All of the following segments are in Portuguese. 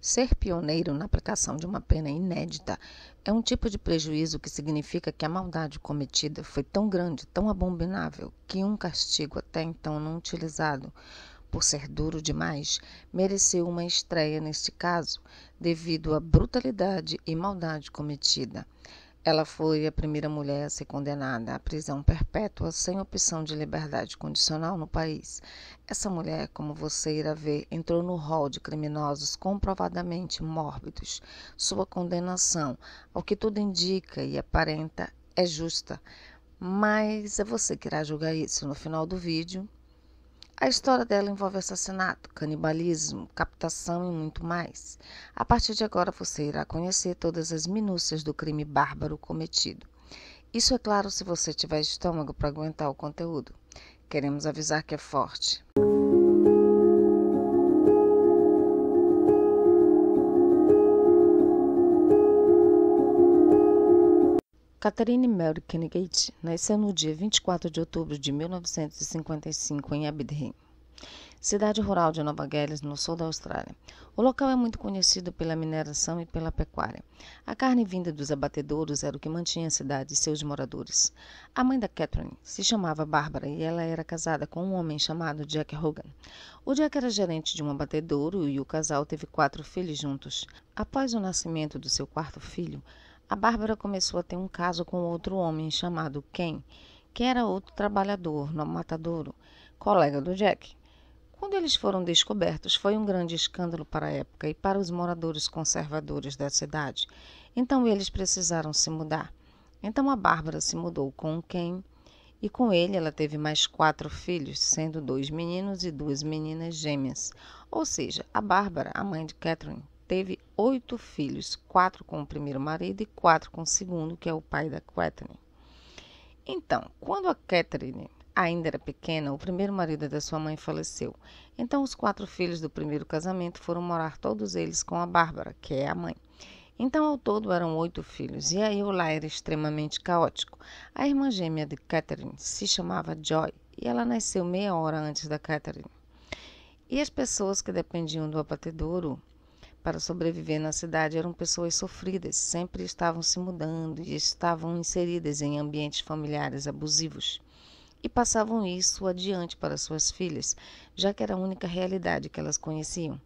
Ser pioneiro na aplicação de uma pena inédita é um tipo de prejuízo que significa que a maldade cometida foi tão grande, tão abominável, que um castigo até então não utilizado, por ser duro demais, mereceu uma estreia neste caso, devido à brutalidade e maldade cometida. Ela foi a primeira mulher a ser condenada à prisão perpétua sem opção de liberdade condicional no país. Essa mulher, como você irá ver, entrou no rol de criminosos comprovadamente mórbidos. Sua condenação, ao que tudo indica e aparenta, é justa, mas é você que irá julgar isso no final do vídeo. A história dela envolve assassinato, canibalismo, captação e muito mais. A partir de agora você irá conhecer todas as minúcias do crime bárbaro cometido. Isso é claro se você tiver estômago para aguentar o conteúdo. Queremos avisar que é forte. Catherine Mary Kennegate nasceu no dia 24 de outubro de 1955 em Aberdeen, cidade rural de Nova Gales, no sul da Austrália. O local é muito conhecido pela mineração e pela pecuária. A carne vinda dos abatedouros era o que mantinha a cidade e seus moradores. A mãe da Catherine se chamava Barbara e ela era casada com um homem chamado Jack Hogan. O Jack era gerente de um abatedouro e o casal teve 4 filhos juntos. Após o nascimento do seu 4º filho, a Bárbara começou a ter um caso com outro homem chamado Ken, que era outro trabalhador no matadouro, colega do Jack. Quando eles foram descobertos, foi um grande escândalo para a época e para os moradores conservadores da cidade. Então eles precisaram se mudar. Então a Bárbara se mudou com o Ken e com ele ela teve mais 4 filhos, sendo 2 meninos e 2 meninas gêmeas. Ou seja, a Bárbara, a mãe de Catherine, teve 8 filhos, 4 com o primeiro marido e 4 com o segundo, que é o pai da Catherine. Então, quando a Catherine ainda era pequena, o primeiro marido da sua mãe faleceu. Então, os 4 filhos do primeiro casamento foram morar todos eles com a Bárbara, que é a mãe. Então, ao todo, eram 8 filhos, e aí o lar era extremamente caótico. A irmã gêmea de Catherine se chamava Joy, e ela nasceu meia hora antes da Catherine. E as pessoas que dependiam do abatedouro para sobreviver na cidade eram pessoas sofridas, sempre estavam se mudando e estavam inseridas em ambientes familiares abusivos. E passavam isso adiante para suas filhas, já que era a única realidade que elas conheciam.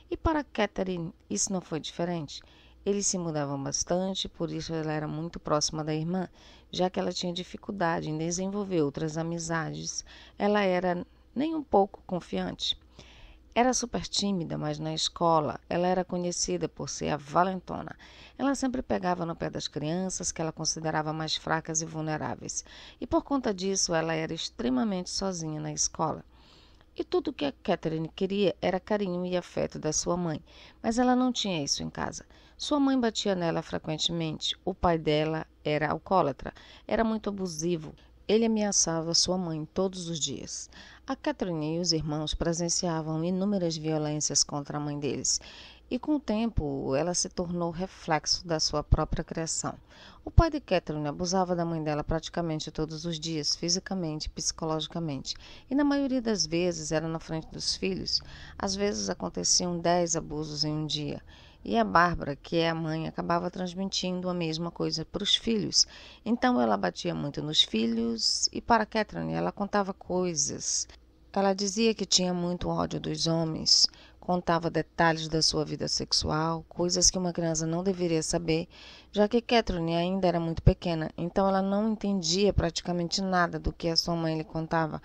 E para Catherine isso não foi diferente. Eles se mudavam bastante, por isso ela era muito próxima da irmã, já que ela tinha dificuldade em desenvolver outras amizades. Ela era nem um pouco confiante. Era super tímida, mas na escola ela era conhecida por ser a valentona. Ela sempre pegava no pé das crianças, que ela considerava mais fracas e vulneráveis. E por conta disso, ela era extremamente sozinha na escola. E tudo que a Catherine queria era carinho e afeto da sua mãe, mas ela não tinha isso em casa. Sua mãe batia nela frequentemente. O pai dela era alcoólatra, era muito abusivo. Ele ameaçava sua mãe todos os dias. A Catherine e os irmãos presenciavam inúmeras violências contra a mãe deles, e com o tempo ela se tornou reflexo da sua própria criação. O pai de Catherine abusava da mãe dela praticamente todos os dias, fisicamente e psicologicamente, e na maioria das vezes era na frente dos filhos. Às vezes aconteciam 10 abusos em um dia. E a Bárbara, que é a mãe, acabava transmitindo a mesma coisa para os filhos. Então ela batia muito nos filhos e para Catherine ela contava coisas. Ela dizia que tinha muito ódio dos homens, contava detalhes da sua vida sexual, coisas que uma criança não deveria saber, já que Catherine ainda era muito pequena, então ela não entendia praticamente nada do que a sua mãe lhe contava.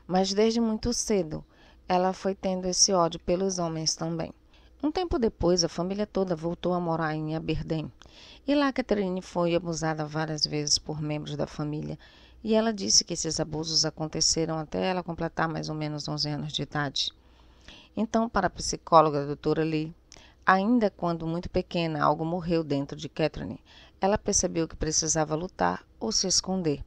Mas desde muito cedo ela foi tendo esse ódio pelos homens também. Um tempo depois, a família toda voltou a morar em Aberdeen. E lá Catherine foi abusada várias vezes por membros da família. E ela disse que esses abusos aconteceram até ela completar mais ou menos 11 anos de idade. Então, para a psicóloga a doutora Lee, ainda quando muito pequena, algo morreu dentro de Catherine. Ela percebeu que precisava lutar ou se esconder.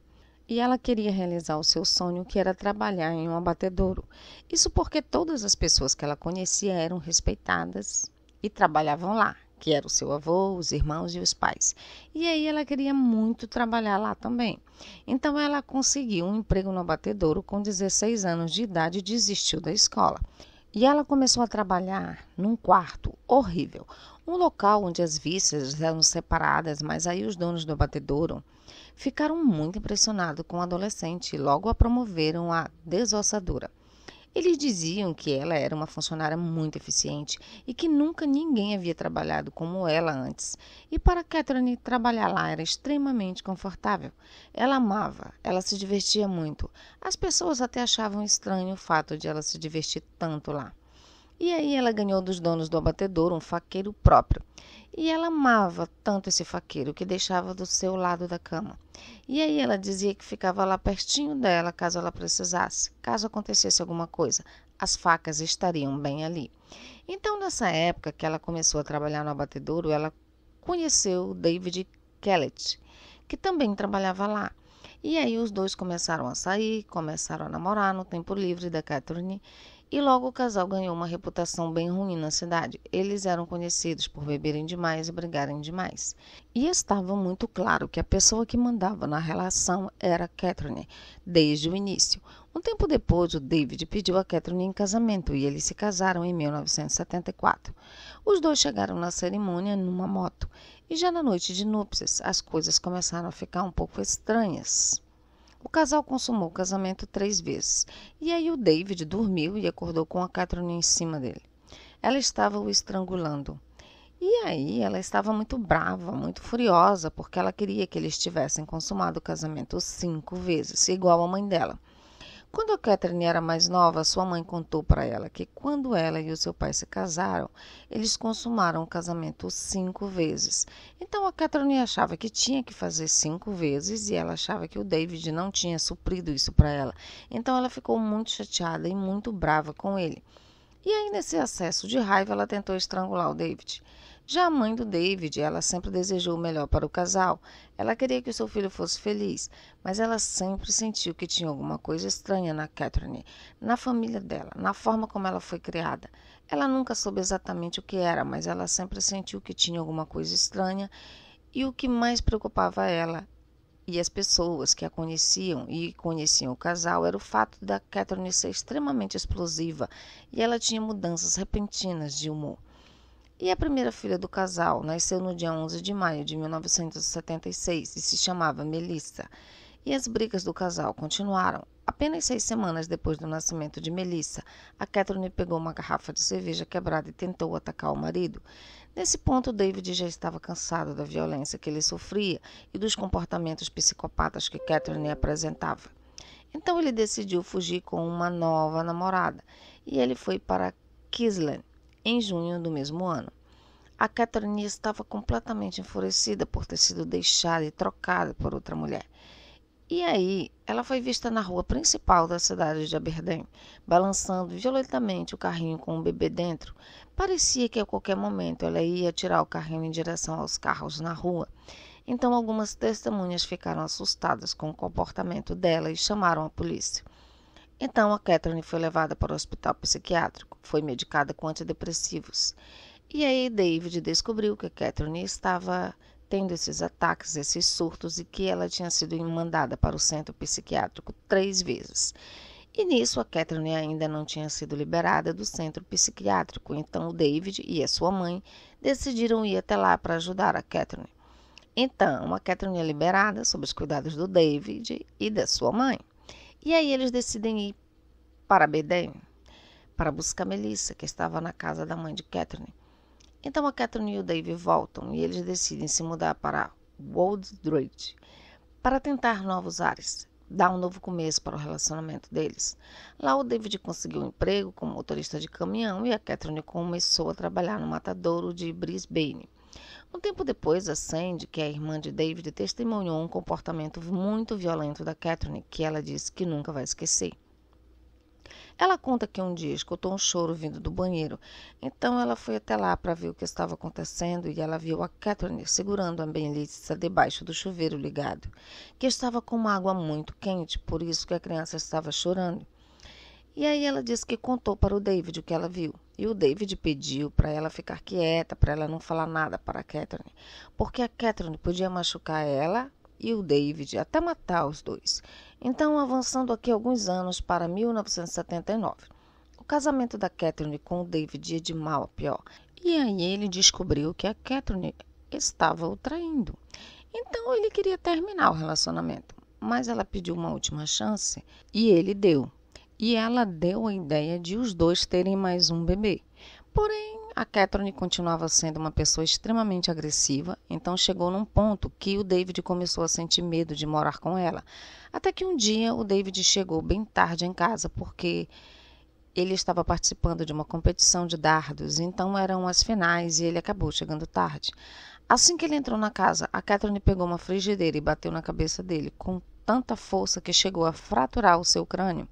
E ela queria realizar o seu sonho, que era trabalhar em um abatedouro. Isso porque todas as pessoas que ela conhecia eram respeitadas e trabalhavam lá, que era o seu avô, os irmãos e os pais. E aí ela queria muito trabalhar lá também. Então ela conseguiu um emprego no abatedouro com 16 anos de idade e desistiu da escola. E ela começou a trabalhar num quarto horrível, um local onde as vísceras eram separadas, mas aí os donos do abatedouro ficaram muito impressionados com a adolescente e logo a promoveram a desossadora. Eles diziam que ela era uma funcionária muito eficiente e que nunca ninguém havia trabalhado como ela antes. E para Catherine, trabalhar lá era extremamente confortável. Ela amava, ela se divertia muito. As pessoas até achavam estranho o fato de ela se divertir tanto lá. E aí ela ganhou dos donos do abatedouro um faqueiro próprio. E ela amava tanto esse faqueiro que deixava do seu lado da cama. E aí ela dizia que ficava lá pertinho dela caso ela precisasse. Caso acontecesse alguma coisa, as facas estariam bem ali. Então, nessa época que ela começou a trabalhar no abatedouro, ela conheceu David Kellett, que também trabalhava lá. E aí os dois começaram a sair, começaram a namorar no tempo livre da Catherine. E logo o casal ganhou uma reputação bem ruim na cidade. Eles eram conhecidos por beberem demais e brigarem demais. E estava muito claro que a pessoa que mandava na relação era Catherine, desde o início. Um tempo depois, o David pediu a Catherine em casamento e eles se casaram em 1974. Os dois chegaram na cerimônia numa moto. E já na noite de núpcias, as coisas começaram a ficar um pouco estranhas. O casal consumou o casamento 3 vezes. E aí o David dormiu e acordou com a Catherine em cima dele. Ela estava o estrangulando. E aí ela estava muito brava, muito furiosa, porque ela queria que eles tivessem consumado o casamento 5 vezes, igual a mãe dela. Quando a Catherine era mais nova, sua mãe contou para ela que quando ela e o seu pai se casaram, eles consumaram o casamento 5 vezes. Então a Catherine achava que tinha que fazer 5 vezes e ela achava que o David não tinha suprido isso para ela. Então ela ficou muito chateada e muito brava com ele. E aí, nesse acesso de raiva, ela tentou estrangular o David. Já a mãe do David, ela sempre desejou o melhor para o casal. Ela queria que o seu filho fosse feliz, mas ela sempre sentiu que tinha alguma coisa estranha na Catherine, na família dela, na forma como ela foi criada. Ela nunca soube exatamente o que era, mas ela sempre sentiu que tinha alguma coisa estranha e o que mais preocupava ela e as pessoas que a conheciam e conheciam o casal era o fato da Catherine ser extremamente explosiva e ela tinha mudanças repentinas de humor. E a primeira filha do casal nasceu no dia 11 de maio de 1976 e se chamava Melissa. E as brigas do casal continuaram. Apenas 6 semanas depois do nascimento de Melissa, a Catherine pegou uma garrafa de cerveja quebrada e tentou atacar o marido. Nesse ponto, David já estava cansado da violência que ele sofria e dos comportamentos psicopatas que Catherine apresentava. Então ele decidiu fugir com uma nova namorada e ele foi para Kingsland em junho do mesmo ano. A Catherine estava completamente enfurecida por ter sido deixada e trocada por outra mulher. E aí, ela foi vista na rua principal da cidade de Aberdeen, balançando violentamente o carrinho com o bebê dentro. Parecia que a qualquer momento ela ia tirar o carrinho em direção aos carros na rua. Então, algumas testemunhas ficaram assustadas com o comportamento dela e chamaram a polícia. Então, a Catherine foi levada para o hospital psiquiátrico, foi medicada com antidepressivos. E aí, David descobriu que a Catherine estava tendo esses ataques, esses surtos, e que ela tinha sido mandada para o centro psiquiátrico 3 vezes. E nisso, a Catherine ainda não tinha sido liberada do centro psiquiátrico, então o David e a sua mãe decidiram ir até lá para ajudar a Catherine. Então, a Catherine é liberada sob os cuidados do David e da sua mãe. E aí eles decidem ir para Aberdeen para buscar Melissa, que estava na casa da mãe de Catherine. Então a Catherine e o David voltam e eles decidem se mudar para Woodbridge para tentar novos ares, dar um novo começo para o relacionamento deles. Lá o David conseguiu um emprego como motorista de caminhão e a Catherine começou a trabalhar no matadouro de Brisbane. Um tempo depois, a Sandy, que é a irmã de David, testemunhou um comportamento muito violento da Catherine, que ela disse que nunca vai esquecer. Ela conta que um dia escutou um choro vindo do banheiro, então ela foi até lá para ver o que estava acontecendo e ela viu a Catherine segurando a Melissa debaixo do chuveiro ligado, que estava com uma água muito quente, por isso que a criança estava chorando. E aí ela disse que contou para o David o que ela viu. E o David pediu para ela ficar quieta, para ela não falar nada para a Catherine, porque a Catherine podia machucar ela e o David, até matar os dois. Então, avançando aqui alguns anos para 1979, O casamento da Catherine com o David ia de mal a pior. E aí ele descobriu que a Catherine estava o traindo. Então ele queria terminar o relacionamento, mas ela pediu uma última chance e ele deu. E ela deu a ideia de os dois terem mais um bebê. Porém, a Catherine continuava sendo uma pessoa extremamente agressiva, então chegou num ponto que o David começou a sentir medo de morar com ela. Até que um dia o David chegou bem tarde em casa, porque ele estava participando de uma competição de dardos, então eram as finais e ele acabou chegando tarde. Assim que ele entrou na casa, a Catherine pegou uma frigideira e bateu na cabeça dele com tanta força que chegou a fraturar o seu crânio.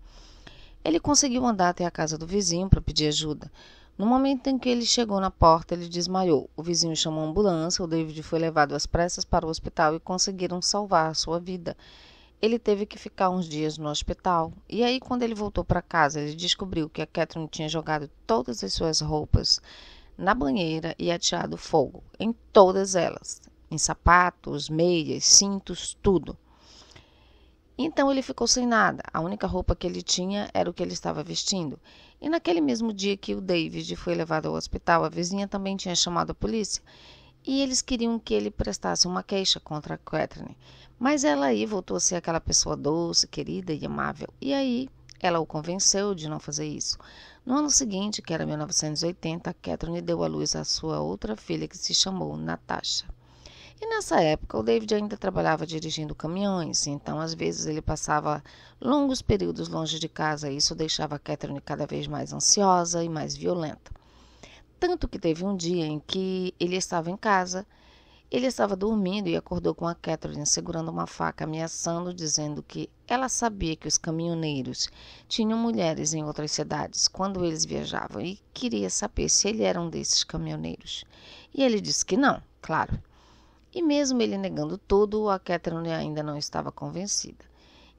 Ele conseguiu andar até a casa do vizinho para pedir ajuda. No momento em que ele chegou na porta, ele desmaiou. O vizinho chamou a ambulância, o David foi levado às pressas para o hospital e conseguiram salvar a sua vida. Ele teve que ficar uns dias no hospital. E aí, quando ele voltou para casa, ele descobriu que a Catherine tinha jogado todas as suas roupas na banheira e ateado fogo em todas elas, em sapatos, meias, cintos, tudo. Então ele ficou sem nada. A única roupa que ele tinha era o que ele estava vestindo. E naquele mesmo dia que o David foi levado ao hospital, a vizinha também tinha chamado a polícia. E eles queriam que ele prestasse uma queixa contra a Catherine. Mas ela aí voltou a ser aquela pessoa doce, querida e amável. E aí ela o convenceu de não fazer isso. No ano seguinte, que era 1980, a Catherine deu à luz a sua outra filha, que se chamou Natasha. E nessa época, o David ainda trabalhava dirigindo caminhões, então às vezes ele passava longos períodos longe de casa e isso deixava a Catherine cada vez mais ansiosa e mais violenta. Tanto que teve um dia em que ele estava em casa, ele estava dormindo e acordou com a Catherine segurando uma faca, ameaçando, dizendo que ela sabia que os caminhoneiros tinham mulheres em outras cidades quando eles viajavam e queria saber se ele era um desses caminhoneiros. E ele disse que não, claro. E mesmo ele negando tudo, a Catherine ainda não estava convencida.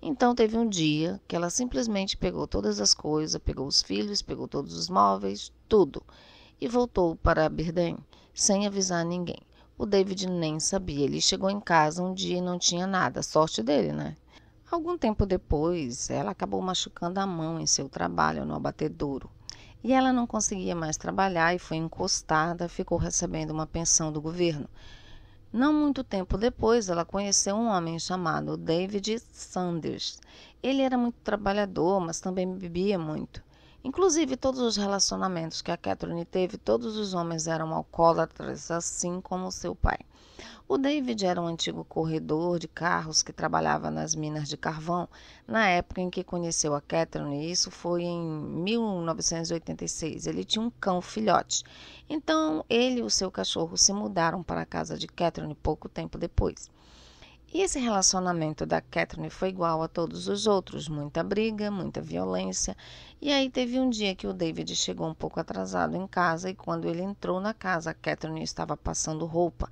Então teve um dia que ela simplesmente pegou todas as coisas, pegou os filhos, pegou todos os móveis, tudo, e voltou para Aberdeen, sem avisar ninguém. O David nem sabia. Ele chegou em casa um dia e não tinha nada. Sorte dele, né? Algum tempo depois, ela acabou machucando a mão em seu trabalho no abatedouro. E ela não conseguia mais trabalhar e foi encostada, ficou recebendo uma pensão do governo. Não muito tempo depois, ela conheceu um homem chamado David Sanders. Ele era muito trabalhador, mas também bebia muito. Inclusive, todos os relacionamentos que a Catherine teve, todos os homens eram alcoólatras, assim como seu pai. O David era um antigo corredor de carros que trabalhava nas minas de carvão na época em que conheceu a Catherine, e isso foi em 1986. Ele tinha um cão filhote. Então, ele e o seu cachorro se mudaram para a casa de Catherine pouco tempo depois. E esse relacionamento da Catherine foi igual a todos os outros, muita briga, muita violência. E aí teve um dia que o David chegou um pouco atrasado em casa e quando ele entrou na casa, a Catherine estava passando roupa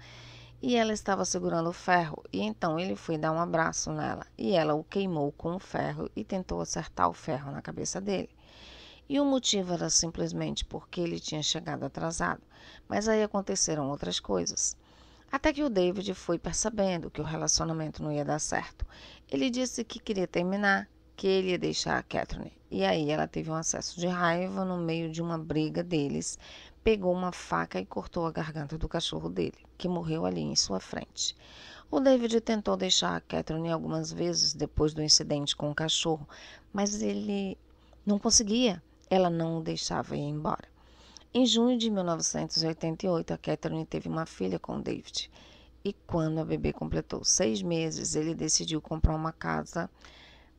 e ela estava segurando o ferro. E então ele foi dar um abraço nela e ela o queimou com o ferro e tentou acertar o ferro na cabeça dele. E o motivo era simplesmente porque ele tinha chegado atrasado. Mas aí aconteceram outras coisas. Até que o David foi percebendo que o relacionamento não ia dar certo. Ele disse que queria terminar, que ele ia deixar a Catherine. E aí ela teve um acesso de raiva no meio de uma briga deles, pegou uma faca e cortou a garganta do cachorro dele, que morreu ali em sua frente. O David tentou deixar a Catherine algumas vezes depois do incidente com o cachorro, mas ele não conseguia. Ela não o deixava ir embora. Em junho de 1988, a Catherine teve uma filha com David. E quando a bebê completou 6 meses, ele decidiu comprar uma casa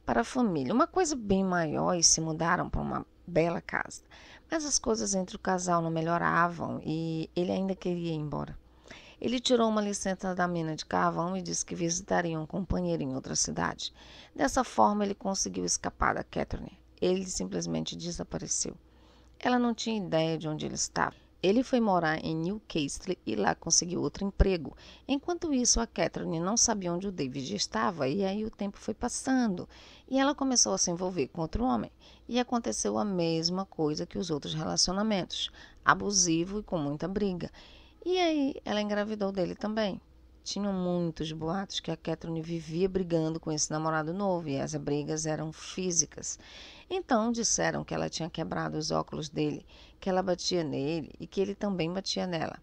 para a família. Uma coisa bem maior e se mudaram para uma bela casa. Mas as coisas entre o casal não melhoravam e ele ainda queria ir embora. Ele tirou uma licença da mina de carvão e disse que visitaria um companheiro em outra cidade. Dessa forma, ele conseguiu escapar da Catherine. Ele simplesmente desapareceu. Ela não tinha ideia de onde ele estava. Ele foi morar em Newcastle e lá conseguiu outro emprego. Enquanto isso, a Catherine não sabia onde o David estava e aí o tempo foi passando. E ela começou a se envolver com outro homem. E aconteceu a mesma coisa que os outros relacionamentos. Abusivo e com muita briga. E aí ela engravidou dele também. Tinham muitos boatos que a Catherine vivia brigando com esse namorado novo e as brigas eram físicas. Então disseram que ela tinha quebrado os óculos dele, que ela batia nele e que ele também batia nela.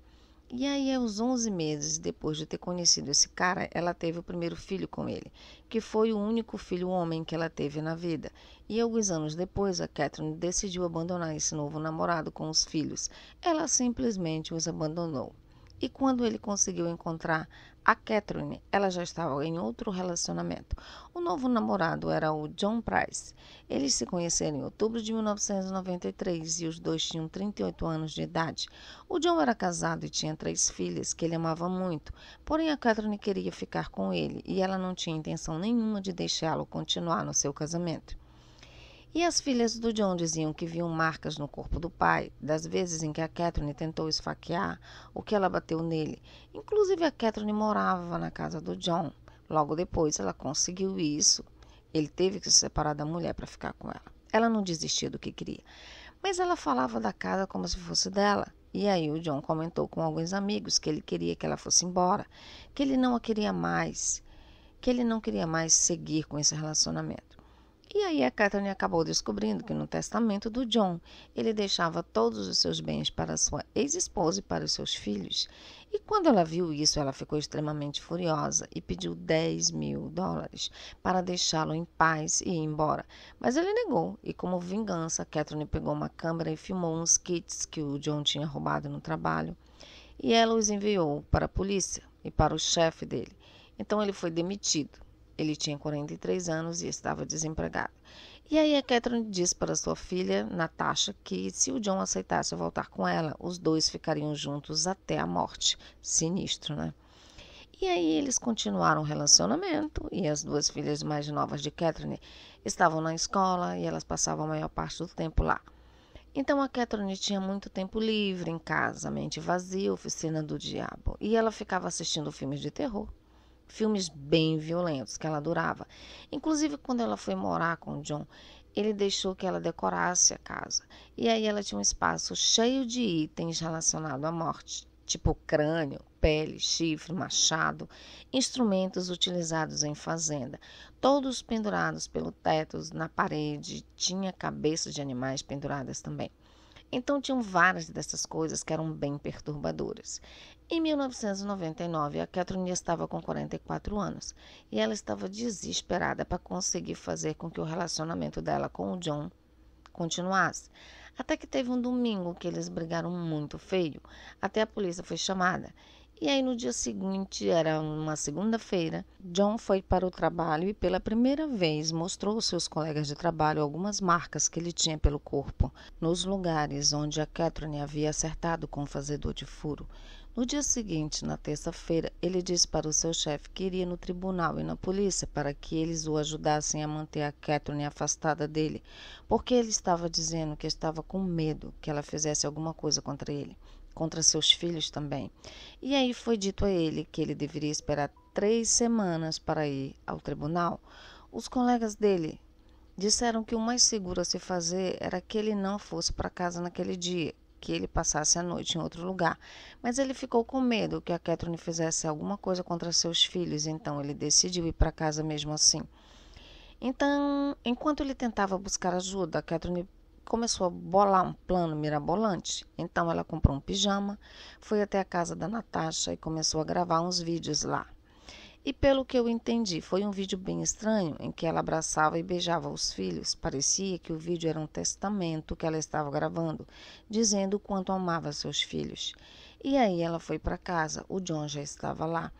E aí, aos 11 meses depois de ter conhecido esse cara, ela teve o primeiro filho com ele, que foi o único filho homem que ela teve na vida. E alguns anos depois, a Catherine decidiu abandonar esse novo namorado com os filhos. Ela simplesmente os abandonou. E quando ele conseguiu encontrar a Catherine, ela já estava em outro relacionamento. O novo namorado era o John Price. Eles se conheceram em outubro de 1993 e os dois tinham 38 anos de idade. O John era casado e tinha 3 filhas que ele amava muito, porém a Catherine queria ficar com ele e ela não tinha intenção nenhuma de deixá-lo continuar no seu casamento. E as filhas do John diziam que viam marcas no corpo do pai, das vezes em que a Catherine tentou esfaquear ou que ela bateu nele. Inclusive a Catherine morava na casa do John. Logo depois ela conseguiu isso. Ele teve que se separar da mulher para ficar com ela. Ela não desistia do que queria, mas ela falava da casa como se fosse dela. E aí o John comentou com alguns amigos que ele queria que ela fosse embora, que ele não a queria mais, que ele não queria mais seguir com esse relacionamento. E aí a Catherine acabou descobrindo que no testamento do John, ele deixava todos os seus bens para sua ex-esposa e para os seus filhos. E quando ela viu isso, ela ficou extremamente furiosa e pediu $10.000 para deixá-lo em paz e ir embora. Mas ele negou e, como vingança, Catherine pegou uma câmera e filmou uns kits que o John tinha roubado no trabalho. E ela os enviou para a polícia e para o chefe dele. Então ele foi demitido. Ele tinha 43 anos e estava desempregado. E aí a Catherine disse para sua filha, Natasha, que se o John aceitasse voltar com ela, os dois ficariam juntos até a morte. Sinistro, né? E aí eles continuaram o relacionamento e as 2 filhas mais novas de Catherine estavam na escola e elas passavam a maior parte do tempo lá. Então a Catherine tinha muito tempo livre em casa, mente vazia, oficina do diabo. E ela ficava assistindo filmes de terror. Filmes bem violentos que ela adorava. Inclusive, quando ela foi morar com o John, ele deixou que ela decorasse a casa. E aí ela tinha um espaço cheio de itens relacionados à morte, tipo crânio, pele, chifre, machado, instrumentos utilizados em fazenda, todos pendurados pelo teto, na parede, tinha cabeças de animais penduradas também. Então tinham várias dessas coisas que eram bem perturbadoras. Em 1999, a Catherine estava com 44 anos e ela estava desesperada para conseguir fazer com que o relacionamento dela com o John continuasse. Até que teve um domingo que eles brigaram muito feio, até a polícia foi chamada. E aí no dia seguinte, era uma segunda-feira, John foi para o trabalho e pela primeira vez mostrou aos seus colegas de trabalho algumas marcas que ele tinha pelo corpo, nos lugares onde a Catherine havia acertado com o fazedor de furo. No dia seguinte, na terça-feira, ele disse para o seu chefe que iria no tribunal e na polícia para que eles o ajudassem a manter a Catherine afastada dele, porque ele estava dizendo que estava com medo que ela fizesse alguma coisa contra ele, contra seus filhos também. E aí foi dito a ele que ele deveria esperar 3 semanas para ir ao tribunal. Os colegas dele disseram que o mais seguro a se fazer era que ele não fosse para casa naquele dia, que ele passasse a noite em outro lugar. Mas ele ficou com medo que a Catherine fizesse alguma coisa contra seus filhos, então ele decidiu ir para casa mesmo assim. Então, enquanto ele tentava buscar ajuda, a Catherine começou a bolar um plano mirabolante. Então ela comprou um pijama, foi até a casa da Natasha e começou a gravar uns vídeos lá. E pelo que eu entendi, foi um vídeo bem estranho, em que ela abraçava e beijava os filhos. Parecia que o vídeo era um testamento que ela estava gravando, dizendo o quanto amava seus filhos. E aí ela foi para casa, o John já estava lá.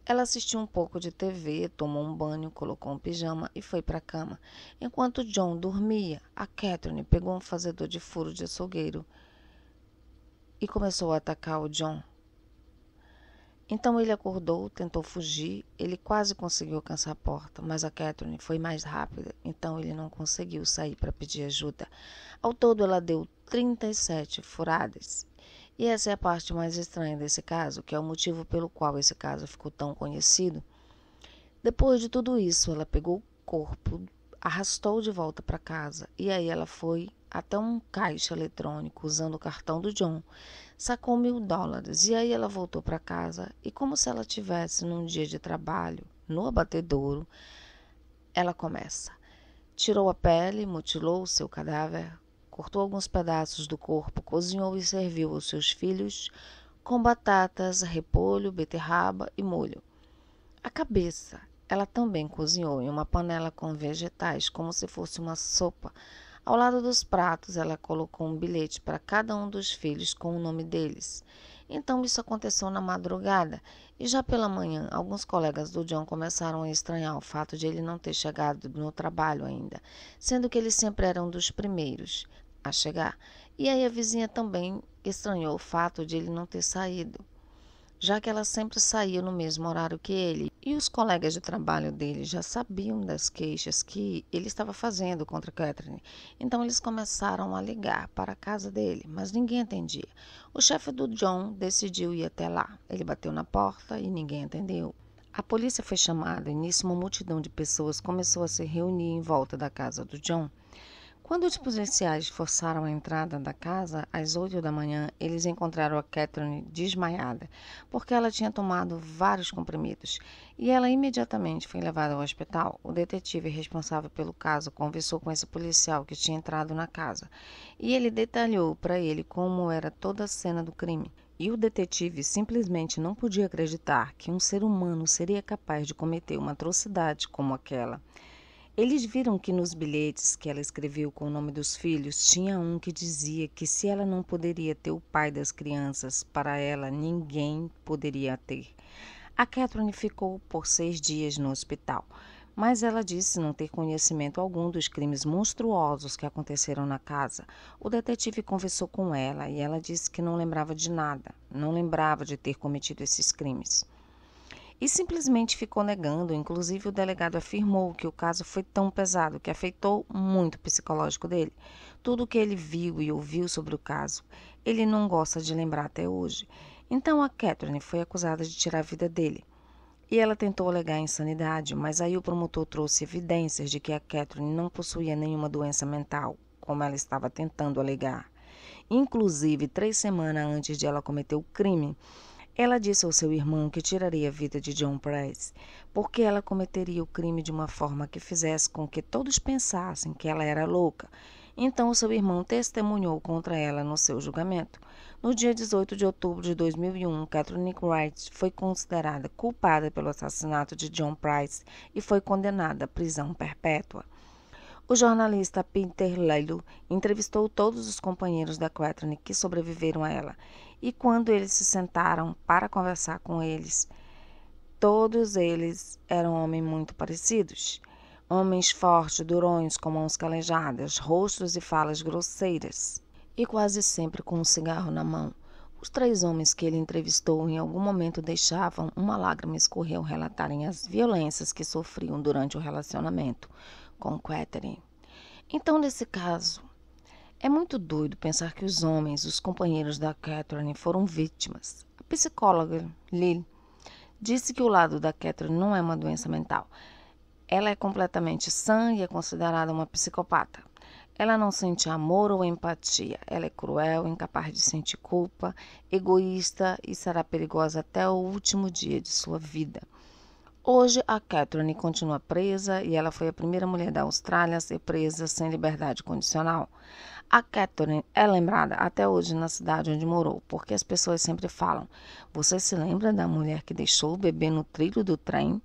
Ela assistiu um pouco de TV, tomou um banho, colocou um pijama e foi para a cama. Enquanto John dormia, a Catherine pegou um fazedor de furo de açougueiro e começou a atacar o John. Então ele acordou, tentou fugir, ele quase conseguiu alcançar a porta, mas a Catherine foi mais rápida, então ele não conseguiu sair para pedir ajuda. Ao todo ela deu 37 furadas. E essa é a parte mais estranha desse caso, que é o motivo pelo qual esse caso ficou tão conhecido. Depois de tudo isso, ela pegou o corpo, arrastou de volta para casa e aí ela foi até um caixa eletrônico usando o cartão do John, sacou US$ 1.000 e aí ela voltou para casa e, como se ela tivesse num dia de trabalho no abatedouro, ela começa. Tirou a pele, mutilou o seu cadáver, cortou alguns pedaços do corpo, cozinhou e serviu aos seus filhos com batatas, repolho, beterraba e molho. A cabeça ela também cozinhou em uma panela com vegetais, como se fosse uma sopa. Ao lado dos pratos, ela colocou um bilhete para cada um dos filhos com o nome deles. Então, isso aconteceu na madrugada, e já pela manhã, alguns colegas do John começaram a estranhar o fato de ele não ter chegado no trabalho ainda, sendo que ele sempre era um dos primeiros a chegar. E aí a vizinha também estranhou o fato de ele não ter saído, já que ela sempre saía no mesmo horário que ele. E os colegas de trabalho dele já sabiam das queixas que ele estava fazendo contra Catherine. Então eles começaram a ligar para a casa dele, mas ninguém atendia. O chefe do John decidiu ir até lá. Ele bateu na porta e ninguém atendeu. A polícia foi chamada e nisso uma multidão de pessoas começou a se reunir em volta da casa do John. Quando os policiais forçaram a entrada da casa, às 8 da manhã, eles encontraram a Catherine desmaiada, porque ela tinha tomado vários comprimidos, e ela imediatamente foi levada ao hospital. O detetive responsável pelo caso conversou com esse policial que tinha entrado na casa, e ele detalhou para ele como era toda a cena do crime. E o detetive simplesmente não podia acreditar que um ser humano seria capaz de cometer uma atrocidade como aquela. Eles viram que nos bilhetes que ela escreveu com o nome dos filhos, tinha um que dizia que se ela não poderia ter o pai das crianças, para ela ninguém poderia ter. A Catherine ficou por 6 dias no hospital, mas ela disse não ter conhecimento algum dos crimes monstruosos que aconteceram na casa. O detetive conversou com ela e ela disse que não lembrava de nada, não lembrava de ter cometido esses crimes. E simplesmente ficou negando. Inclusive, o delegado afirmou que o caso foi tão pesado que afetou muito o psicológico dele. Tudo o que ele viu e ouviu sobre o caso, ele não gosta de lembrar até hoje. Então, a Catherine foi acusada de tirar a vida dele. E ela tentou alegar insanidade, mas aí o promotor trouxe evidências de que a Catherine não possuía nenhuma doença mental, como ela estava tentando alegar. Inclusive, 3 semanas antes de ela cometer o crime, ela disse ao seu irmão que tiraria a vida de John Price, porque ela cometeria o crime de uma forma que fizesse com que todos pensassem que ela era louca. Então, o seu irmão testemunhou contra ela no seu julgamento. No dia 18 de outubro de 2001, Catherine Wright foi considerada culpada pelo assassinato de John Price e foi condenada à prisão perpétua. O jornalista Peter Lello entrevistou todos os companheiros da Catherine que sobreviveram a ela. E quando eles se sentaram para conversar com eles, todos eles eram homens muito parecidos. Homens fortes, durões, com mãos calejadas, rostos e falas grosseiras. E quase sempre com um cigarro na mão. Os 3 homens que ele entrevistou em algum momento deixavam uma lágrima escorrer ao relatarem as violências que sofriam durante o relacionamento com Catherine. Então, nesse caso, é muito doido pensar que os homens, os companheiros da Catherine, foram vítimas. A psicóloga Lily disse que o lado da Catherine não é uma doença mental. Ela é completamente sã e é considerada uma psicopata. Ela não sente amor ou empatia. Ela é cruel, incapaz de sentir culpa, egoísta e será perigosa até o último dia de sua vida. Hoje, a Catherine continua presa e ela foi a primeira mulher da Austrália a ser presa sem liberdade condicional. A Catherine é lembrada até hoje na cidade onde morou, porque as pessoas sempre falam: você se lembra da mulher que deixou o bebê no trilho do trem?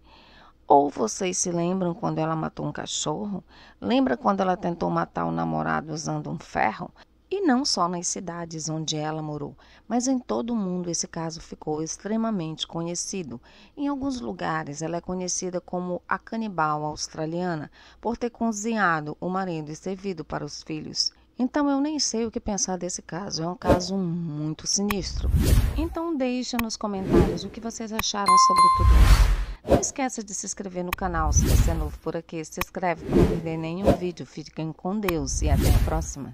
Ou vocês se lembram quando ela matou um cachorro? Lembra quando ela tentou matar o namorado usando um ferro? E não só nas cidades onde ela morou, mas em todo o mundo esse caso ficou extremamente conhecido. Em alguns lugares ela é conhecida como a canibal australiana, por ter cozinhado o marido e servido para os filhos. Então eu nem sei o que pensar desse caso, é um caso muito sinistro. Então deixa nos comentários o que vocês acharam sobre tudo isso. Não esqueça de se inscrever no canal, se você é novo por aqui, se inscreve para não perder nenhum vídeo. Fiquem com Deus e até a próxima.